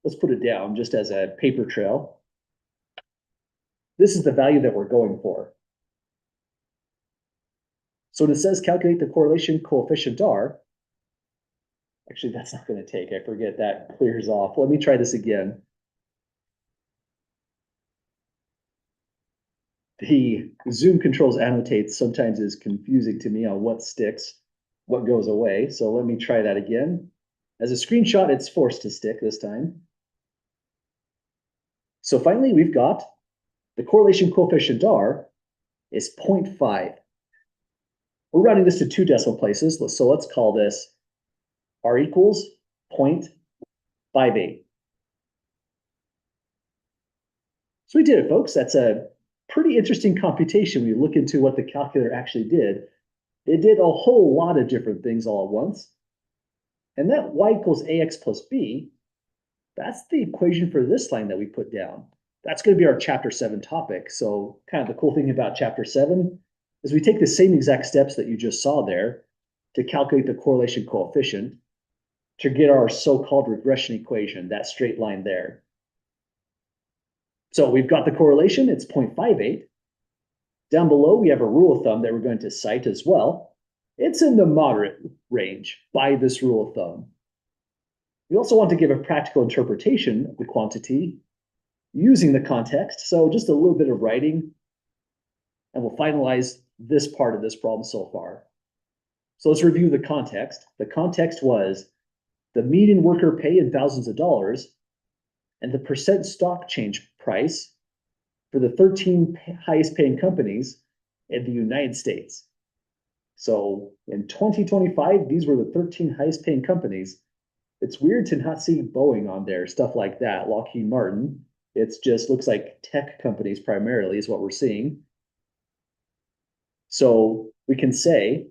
[SPEAKER 1] Let's put it down just as a paper trail. This is the value that we're going for. So when it says calculate the correlation coefficient R, actually that's not going to take, I forget that clears off. Let me try this again. The Zoom controls annotates sometimes is confusing to me on what sticks, what goes away. So let me try that again. As a screenshot, it's forced to stick this time. So finally, we've got the correlation coefficient R is 0.5. We're rounding this to 2 decimal places. So let's call this R equals 0.58. So we did it, folks. That's a pretty interesting computation when you look into what the calculator actually did. It did a whole lot of different things all at once. And that y equals ax plus b, that's the equation for this line that we put down. That's going to be our chapter 7 topic. So kind of the cool thing about chapter 7 is we take the same exact steps that you just saw there to calculate the correlation coefficient to get our so-called regression equation, that straight line there. So we've got the correlation, it's 0.58. Down below, we have a rule of thumb that we're going to cite as well. It's in the moderate range by this rule of thumb. We also want to give a practical interpretation of the quantity using the context. So just a little bit of writing, and we'll finalize this part of this problem so far. So let's review the context. The context was the median worker pay in thousands of dollars and the percent stock change price for the 13 highest paying companies in the United States. So in 2025, these were the 13 highest paying companies. It's weird to not see Boeing on there, stuff like that, Lockheed Martin. It's just looks like tech companies primarily is what we're seeing. So we can say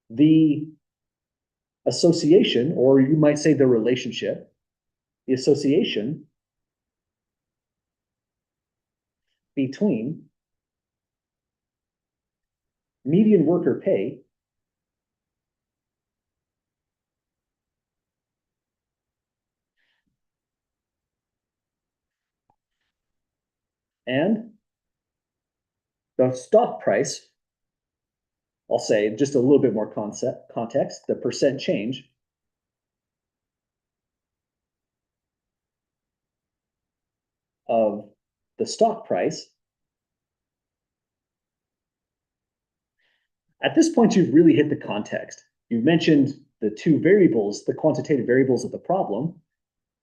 [SPEAKER 1] the association, or you might say the relationship, the association between median worker pay and the stock price, I'll say just a little bit more context, the percent change the stock price. At this point, you've really hit the context. You've mentioned the two variables, the quantitative variables of the problem.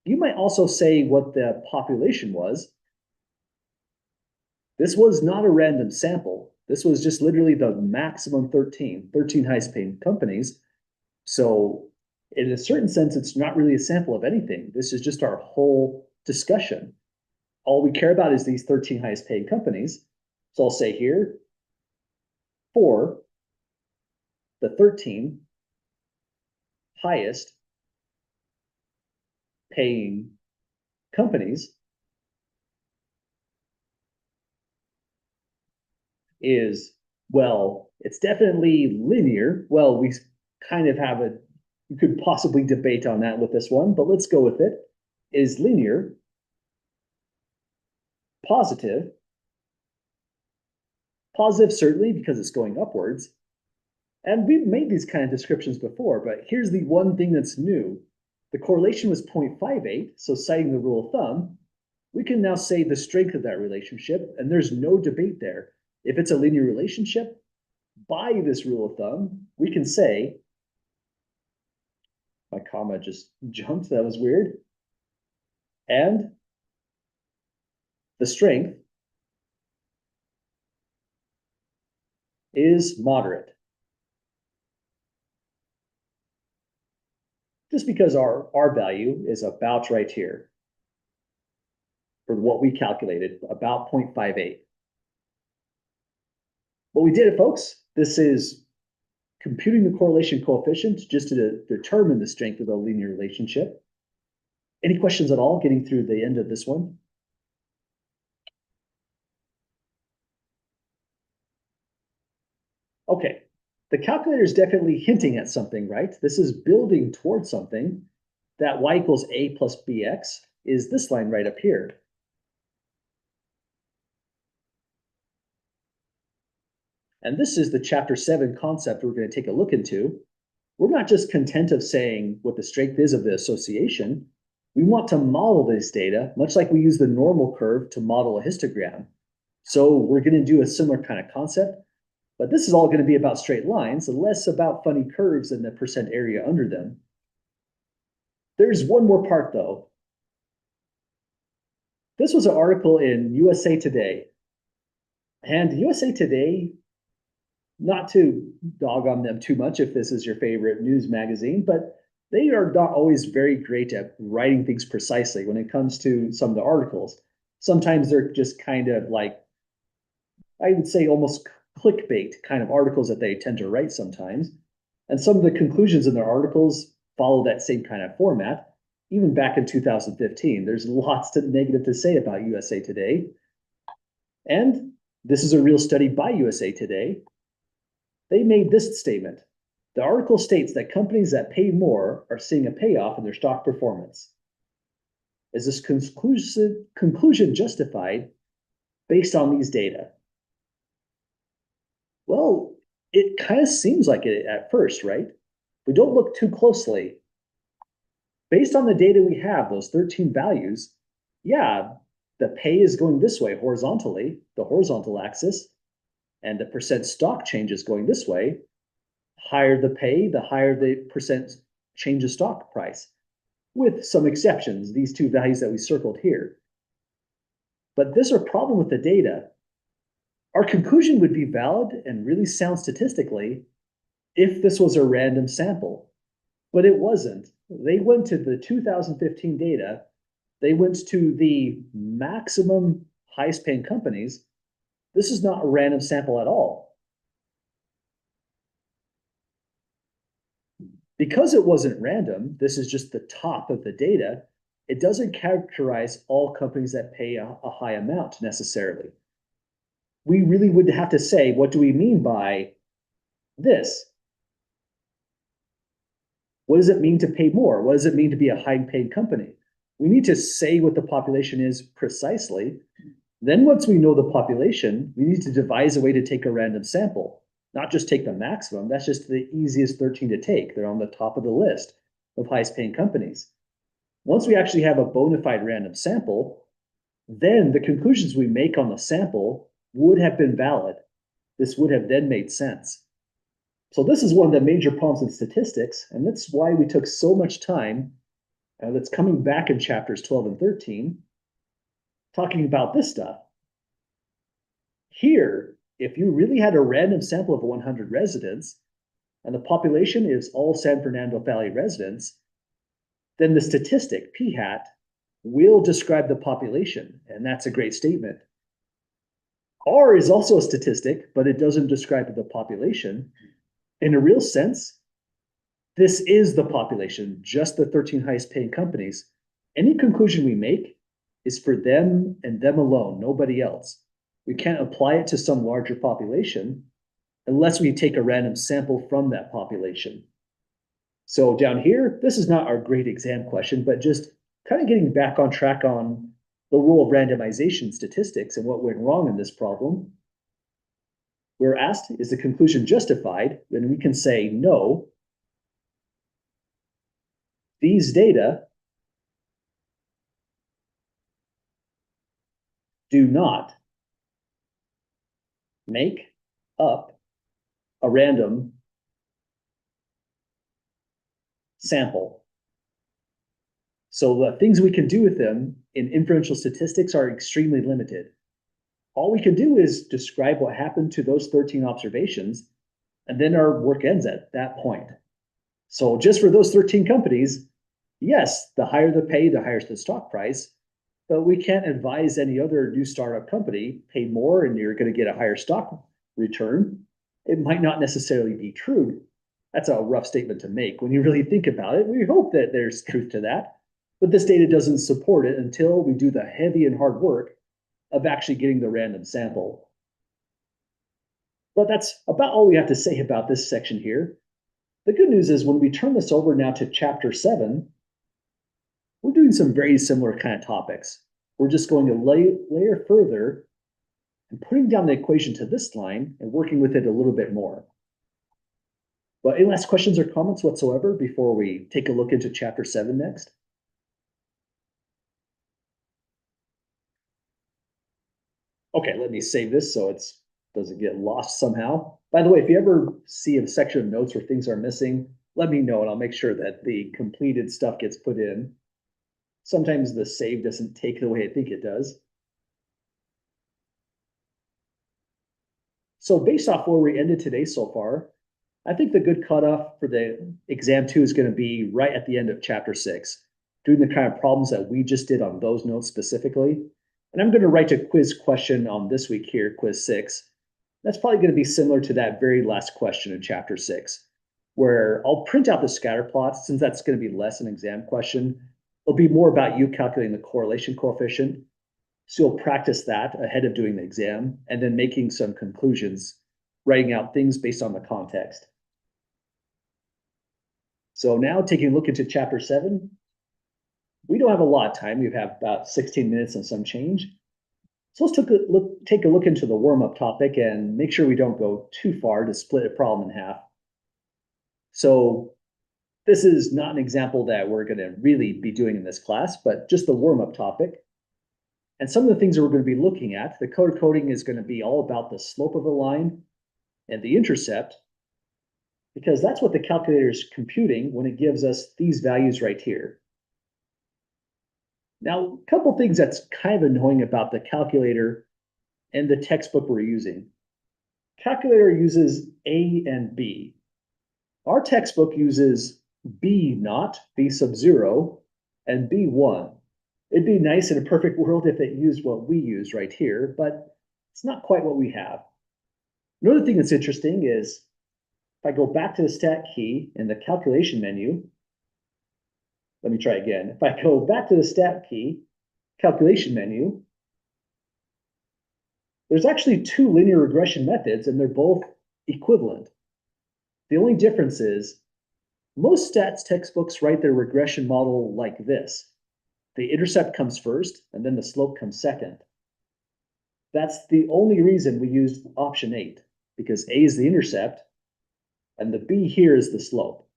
[SPEAKER 1] You might also say what the population was. This was not a random sample. This was just literally the maximum 13 highest paid companies. So in a certain sense, it's not really a sample of anything. This is just our whole discussion. All we care about is these 13 highest paid companies. So I'll say here, for the 13 highest paying companies is, well, it's definitely linear. Well, we kind of have you could possibly debate on that with this one, but let's go with it. Is linear, positive certainly because it's going upwards. And we've made these kind of descriptions before, but here's the one thing that's new. The correlation was 0.58, so citing the rule of thumb, we can now say the strength of that relationship, and there's no debate there. If it's a linear relationship, by this rule of thumb, we can say, my comma just jumped, that was weird, and the strength is moderate. Just because our value is about right here for what we calculated, about 0.58. But we did it, folks. This is computing the correlation coefficient just to determine the strength of the linear relationship. Any questions at all getting through the end of this one? Okay, the calculator is definitely hinting at something, right? This is building towards something. That y equals a plus bx is this line right up here. And this is the chapter 7 concept we're going to take a look into. We're not just content of saying what the strength is of the association. We want to model this data, much like we use the normal curve to model a histogram. So we're going to do a similar kind of concept, but this is all going to be about straight lines, less about funny curves and the percent area under them. There's one more part, though. This was an article in USA Today. And USA Today, not to dog on them too much if this is your favorite news magazine, but they are not always very great at writing things precisely when it comes to some of the articles. Sometimes they're just kind of like, I would say almost clickbait kind of articles that they tend to write sometimes. And some of the conclusions in their articles follow that same kind of format. Even back in 2015, there's lots of negative to say about USA Today. And this is a real study by USA Today. They made this statement. The article states that companies that pay more are seeing a payoff in their stock performance. Is this conclusion justified based on these data? Well, it kind of seems like it at first, right? We don't look too closely. Based on the data we have, those 13 values, yeah, the pay is going this way horizontally, the horizontal axis, and the percent stock change is going this way. Higher the pay, the higher the percent change of stock price, with some exceptions, these two values that we circled here. But there's a problem with the data. Our conclusion would be valid and really sound statistically if this was a random sample, but it wasn't. They went to the 2015 data, they went to the maximum highest paying companies. This is not a random sample at all. Because it wasn't random, this is just the top of the data, it doesn't characterize all companies that pay a high amount necessarily. We really would have to say, what do we mean by this? What does it mean to pay more? What does it mean to be a high-paid company? We need to say what the population is precisely. Then once we know the population, we need to devise a way to take a random sample, not just take the maximum. That's just the easiest 13 to take. They're on the top of the list of highest paying companies. Once we actually have a bona fide random sample, then the conclusions we make on the sample would have been valid. This would have then made sense. So this is one of the major problems in statistics, and that's why we took so much time, that's coming back in chapters 12 and 13, talking about this stuff. Here, if you really had a random sample of 100 residents, and the population is all San Fernando Valley residents, then the statistic, p hat, will describe the population, and that's a great statement. R is also a statistic, but it doesn't describe the population. In a real sense, this is the population, just the 13 highest paying companies. Any conclusion we make is for them and them alone, nobody else. We can't apply it to some larger population unless we take a random sample from that population. So down here, this is not our great exam question, but just kind of getting back on track on the role of randomization statistics and what went wrong in this problem. We're asked, is the conclusion justified? Then we can say no. These data do not make up a random sample. So the things we can do with them in inferential statistics are extremely limited. All we can do is describe what happened to those 13 observations, and then our work ends at that point. So just for those 13 companies, yes, the higher the pay, the higher the stock price, but we can't advise any other new startup company, pay more and you're going to get a higher stock return. It might not necessarily be true. That's a rough statement to make. When you really think about it, we hope that there's truth to that, but this data doesn't support it until we do the heavy and hard work of actually getting the random sample. But that's about all we have to say about this section here. The good news is when we turn this over now to chapter 7, we're doing some very similar kind of topics. We're just going to layer further and putting down the equation to this line and working with it a little bit more. But any last questions or comments whatsoever before we take a look into chapter 7 next? Okay, let me save this so it doesn't get lost somehow. By the way, if you ever see a section of notes where things are missing, let me know and I'll make sure that the completed stuff gets put in. Sometimes the save doesn't take it the way I think it does. So based off where we ended today so far, I think the good cutoff for the exam 2 is going to be right at the end of chapter 6, doing the kind of problems that we just did on those notes specifically. And I'm going to write a quiz question on this week here, quiz 6. That's probably going to be similar to that very last question in chapter 6, where I'll print out the scatter plots since that's going to be less an exam question. It'll be more about you calculating the correlation coefficient. So you'll practice that ahead of doing the exam and then making some conclusions, writing out things based on the context. So now taking a look into chapter 7, we don't have a lot of time. We have about 16 minutes and some change. So let's take a look into the warm-up topic and make sure we don't go too far to split a problem in half. So this is not an example that we're going to really be doing in this class, but just the warm-up topic. And some of the things that we're going to be looking at, the color coding is going to be all about the slope of the line and the intercept, because that's what the calculator is computing when it gives us these values right here. Now, a couple things that's kind of annoying about the calculator and the textbook we're using. Calculator uses A and B. Our textbook uses B naught, B sub 0, and B1. It'd be nice in a perfect world if it used what we use right here, but it's not quite what we have. Another thing that's interesting is if I go back to the stat key in the calculation menu, let me try again. If I go back to the stat key, calculation menu, there's actually 2 linear regression methods and they're both equivalent. The only difference is most stats textbooks write their regression model like this. The intercept comes first and then the slope comes second. That's the only reason we used option 8, because A is the intercept and the B here is the slope.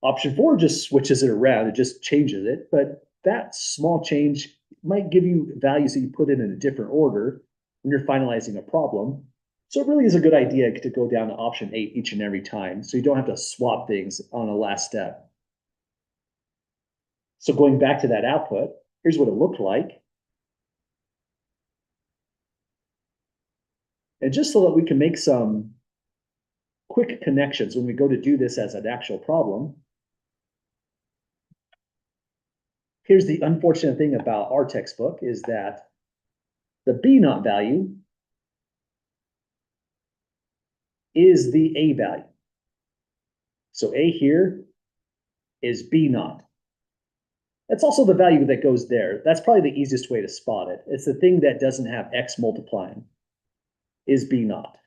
[SPEAKER 1] Option 4 just switches it around, it just changes it, but that small change might give you values that you put in a different order when you're finalizing a problem. So it really is a good idea to go down to option 8 each and every time, so you don't have to swap things on a last step. So going back to that output, here's what it looked like. And just so that we can make some quick connections when we go to do this as an actual problem, here's the unfortunate thing about our textbook is that the B naught value is the A value. So A here is B naught. That's also the value that goes there. That's probably the easiest way to spot it. It's the thing that doesn't have X multiplying is B naught.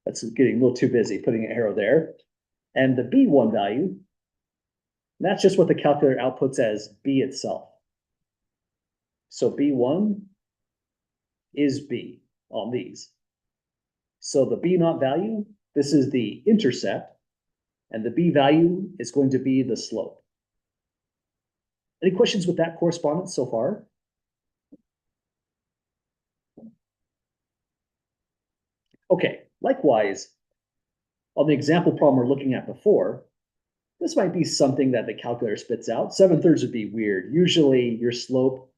[SPEAKER 1] That's getting a little too busy putting an arrow there. And the B1 value, that's just what the calculator outputs as B itself. So B1 is B on these. So the B naught value, this is the intercept, and the B value is going to be the slope. Any questions with that correspondence so far? Okay, likewise, on the example problem we're looking at before, this might be something that the calculator spits out. 7/3 would be weird. Usually your slope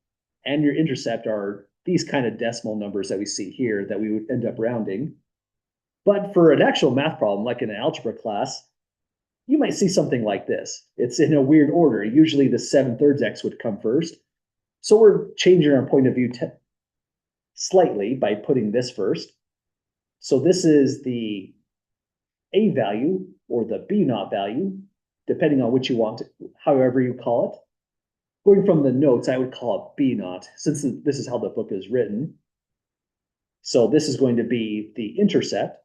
[SPEAKER 1] and your intercept are these kind of decimal numbers that we see here that we would end up rounding. But for an actual math problem, like in an algebra class, you might see something like this. It's in a weird order. Usually the 7/3 x would come first. So we're changing our point of view slightly by putting this first. So this is the A value or the B naught value, depending on which you want to, however you call it. Going from the notes, I would call it B naught, since this is how the book is written. So this is going to be the intercept.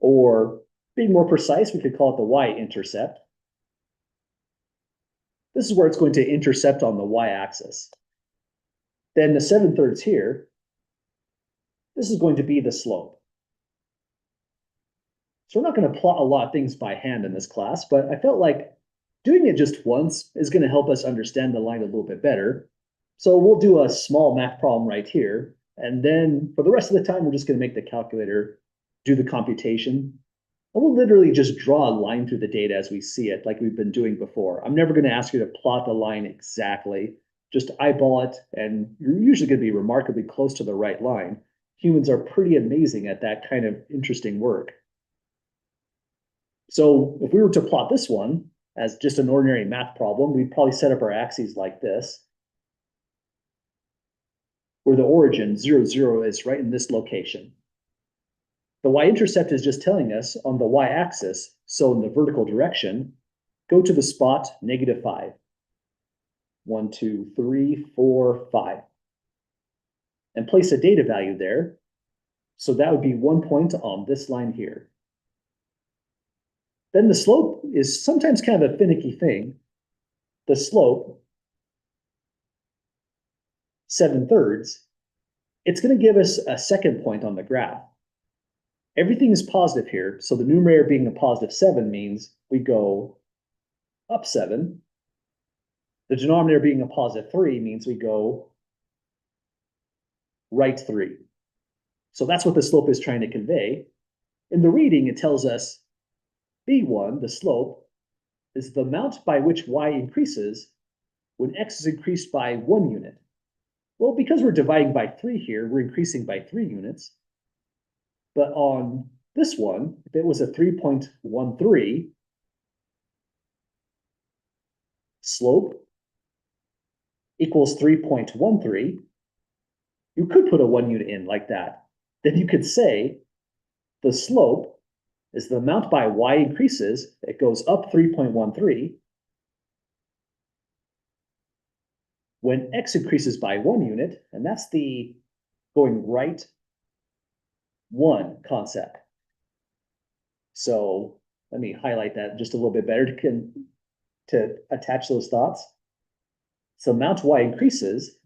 [SPEAKER 1] Or being more precise, we could call it the y-intercept. This is where it's going to intercept on the y-axis. Then the 7/3 here, this is going to be the slope. So we're not going to plot a lot of things by hand in this class, but I felt like doing it just once is going to help us understand the line a little bit better. So we'll do a small math problem right here. And then for the rest of the time, we're just going to make the calculator do the computation. And we'll literally just draw a line through the data as we see it, like we've been doing before. I'm never going to ask you to plot the line exactly. Just eyeball it, and you're usually going to be remarkably close to the right line. Humans are pretty amazing at that kind of interesting work. So if we were to plot this one as just an ordinary math problem, we'd probably set up our axes like this, where the origin 0, 0 is right in this location. The y-intercept is just telling us on the y-axis, so in the vertical direction, go to the spot -5. 1, 2, 3, 4, 5. And place a data value there. So that would be 1 point on this line here. Then the slope is sometimes kind of a finicky thing. The slope, 7/3, it's going to give us a second point on the graph. Everything is positive here, so the numerator being a +7 means we go up 7. The denominator being a +3 means we go right 3. So that's what the slope is trying to convey. In the reading, it tells us B1, the slope, is the amount by which y increases when x is increased by 1 unit. Well, because we're dividing by 3 here, we're increasing by 3 units. But on this one, if it was a 3.13, slope equals 3.13, you could put a 1 unit in like that. Then you could say the slope is the amount by y increases, it goes up 3.13. When x increases by 1 unit, and that's the going right 1 concept. So let me highlight that just a little bit better to attach those thoughts. So amount y increases,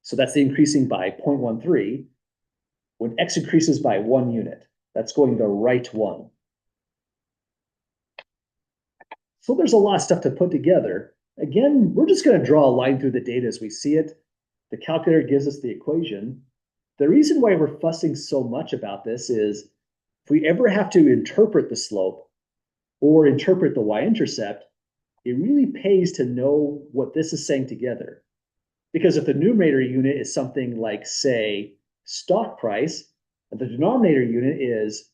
[SPEAKER 1] so that's the increasing by 0.13. When x increases by 1 unit, that's going the right 1. So there's a lot of stuff to put together, Again, we're just going to draw a line through the data as we see it. The calculator gives us the equation. The reason why we're fussing so much about this is if we ever have to interpret the slope or interpret the y-intercept, it really pays to know what this is saying together. Because if the numerator unit is something like, say, stock price, and the denominator unit is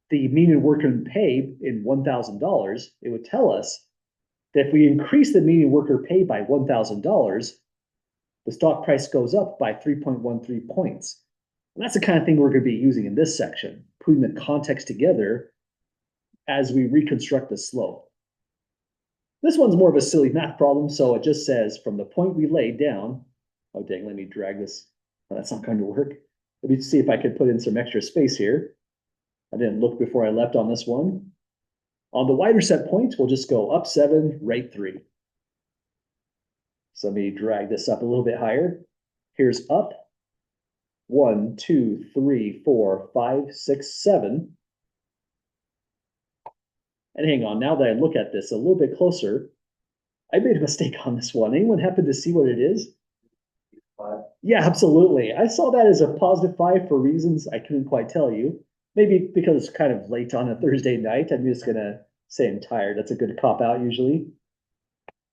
[SPEAKER 1] the median worker pay in $1,000, it would tell us that if we increase the median worker pay by $1,000, the stock price goes up by 3.13 points. And that's the kind of thing we're going to be using in this section, putting the context together as we reconstruct the slope. This one's more of a silly math problem, so it just says from the point we laid down, oh dang, let me drag this. Oh, that's not going to work. Let me see if I could put in some extra space here. I didn't look before I left on this one. On the y-intercept point, we'll just go up 7, right 3. So let me drag this up a little bit higher. Here's up 1, 2, 3, 4, 5, 6, 7. And hang on, now that I look at this a little bit closer, I made a mistake on this one. Anyone happen to see what it is?
[SPEAKER 2] 5.
[SPEAKER 1] Yeah, absolutely. I saw that as a +5 for reasons I couldn't quite tell you. Maybe because it's kind of late on a Thursday night. I'm just gonna say I'm tired. That's a good cop out usually.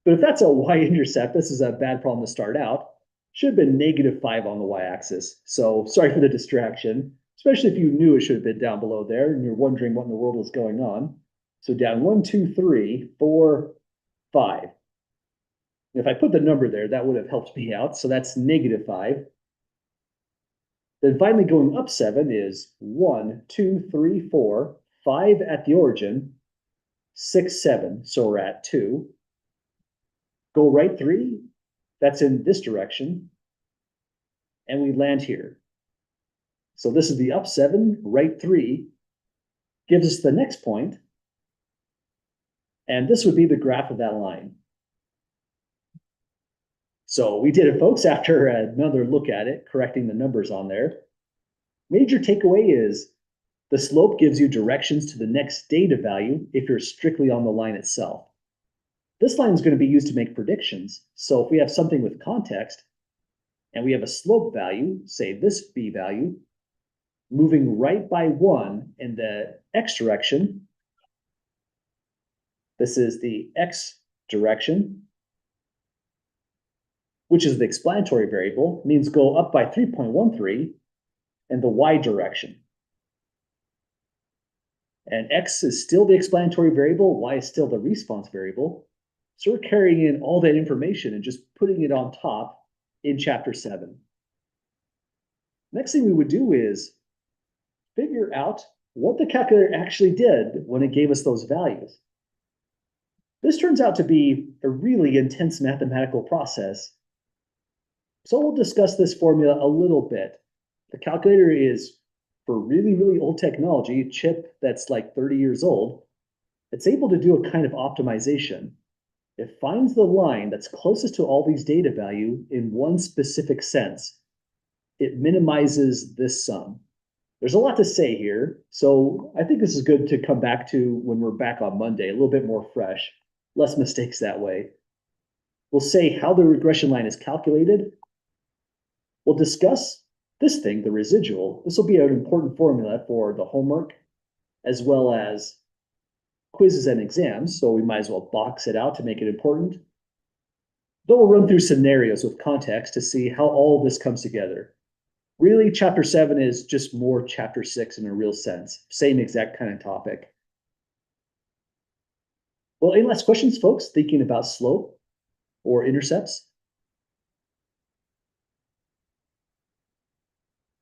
[SPEAKER 1] But if that's a y-intercept, this is a bad problem to start out. Should have been -5 on the y-axis. So sorry for the distraction, especially if you knew it should have been down below there and you're wondering what in the world was going on. So down 1, 2, 3, 4, 5. If I put the number there, that would have helped me out. So that's -5. Then finally going up 7 is 1, 2, 3, 4, 5 at the origin, 6, 7. So we're at 2. Go right 3, that's in this direction. And we land here. So this is the up 7, right 3, gives us the next point. And this would be the graph of that line. So we did it, folks, after another look at it, correcting the numbers on there. Major takeaway is the slope gives you directions to the next data value if you're strictly on the line itself. This line is going to be used to make predictions. So if we have something with context and we have a slope value, say this b value, moving right by 1 in the x direction, this is the x direction, which is the explanatory variable, means go up by 3.13 in the y direction. And x is still the explanatory variable, y is still the response variable. So we're carrying in all that information and just putting it on top in chapter 7. Next thing we would do is figure out what the calculator actually did when it gave us those values. This turns out to be a really intense mathematical process. So we'll discuss this formula a little bit. The calculator is, for really, really old technology, a chip that's like 30 years old, it's able to do a kind of optimization. It finds the line that's closest to all these data value in one specific sense. It minimizes this sum. There's a lot to say here, so I think this is good to come back to when we're back on Monday, a little bit more fresh, less mistakes that way. We'll say how the regression line is calculated. We'll discuss this thing, the residual. This will be an important formula for the homework, as well as quizzes and exams, so we might as well box it out to make it important. Then we'll run through scenarios with context to see how all of this comes together. Really, chapter 7 is just more chapter 6 in a real sense. Same exact kind of topic. Well, any last questions, folks, thinking about slope or intercepts?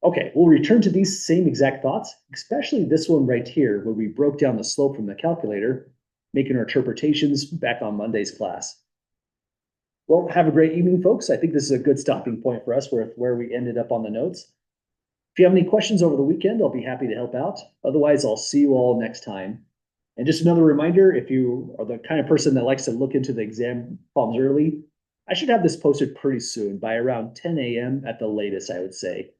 [SPEAKER 1] Okay, we'll return to these same exact thoughts, especially this one right here, where we broke down the slope from the calculator, making our interpretations back on Monday's class. Well, have a great evening, folks. I think this is a good stopping point for us where we ended up on the notes. If you have any questions over the weekend, I'll be happy to help out. Otherwise, I'll see you all next time. And just another reminder, if you are the kind of person that likes to look into the exam problems early, I should have this posted pretty soon, by around 10 a.m. at the latest, I would say.